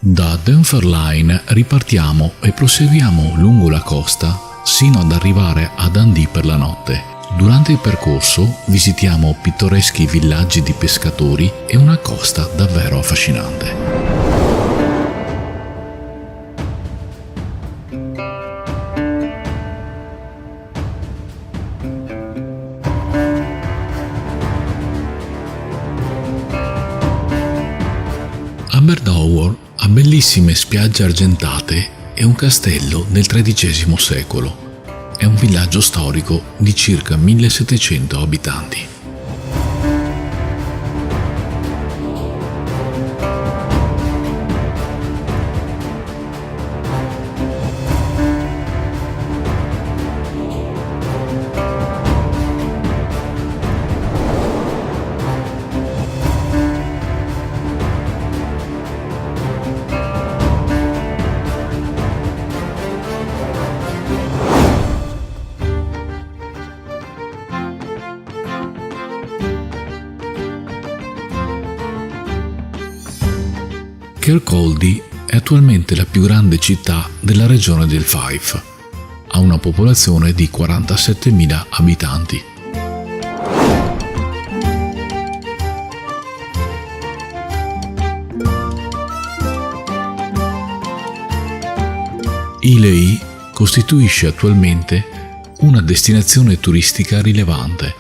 Da Dunfermline ripartiamo e proseguiamo lungo la costa sino ad arrivare a Dundee per la notte. Durante il percorso visitiamo pittoreschi villaggi di pescatori e una costa davvero affascinante. Aberdour ha bellissime spiagge argentate e un castello del XIII secolo. È un villaggio storico di circa 1700 abitanti. Kirkcaldy è attualmente la più grande città della regione del Fife. Ha una popolazione di 47.000 abitanti. Ilkley costituisce attualmente una destinazione turistica rilevante,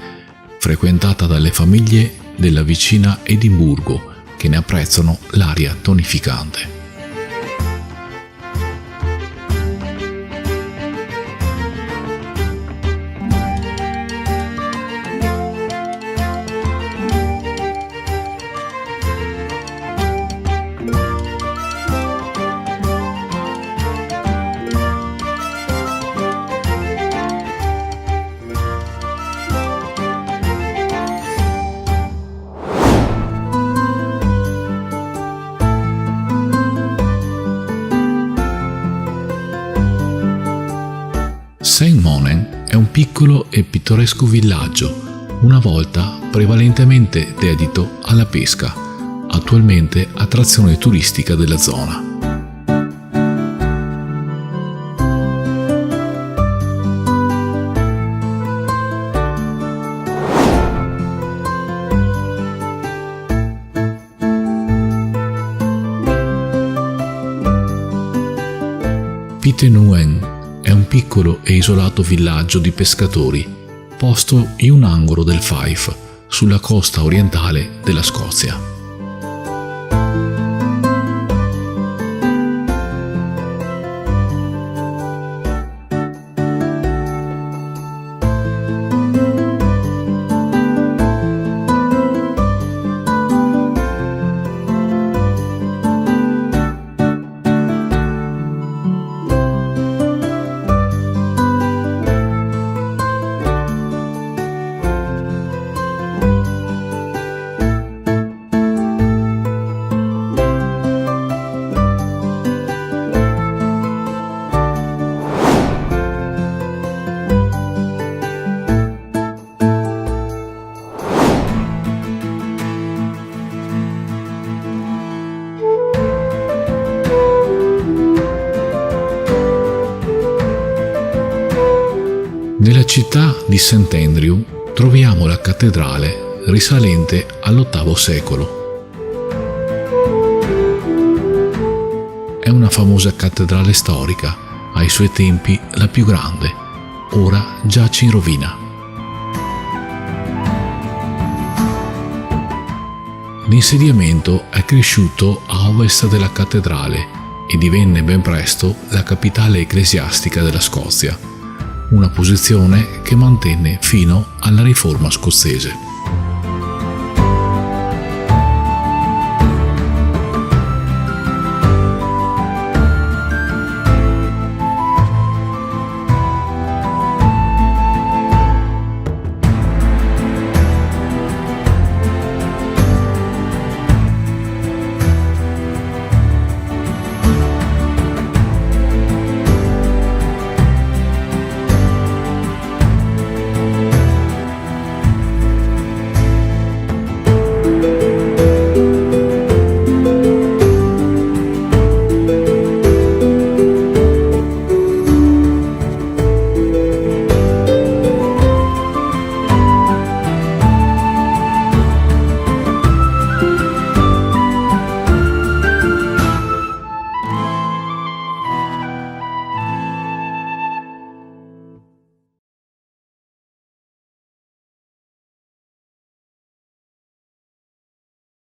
frequentata dalle famiglie della vicina Edimburgo, che ne apprezzano l'aria tonificante. Saint Monen è un piccolo e pittoresco villaggio, una volta prevalentemente dedito alla pesca, attualmente attrazione turistica della zona. Pittenweem è un piccolo e isolato villaggio di pescatori, posto in un angolo del Fife, sulla costa orientale della Scozia. Nella città di St. Andrew troviamo la cattedrale risalente all'VIII secolo. È una famosa cattedrale storica, ai suoi tempi la più grande, ora giace in rovina. L'insediamento è cresciuto a ovest della cattedrale e divenne ben presto la capitale ecclesiastica della Scozia, una posizione che mantenne fino alla Riforma scozzese.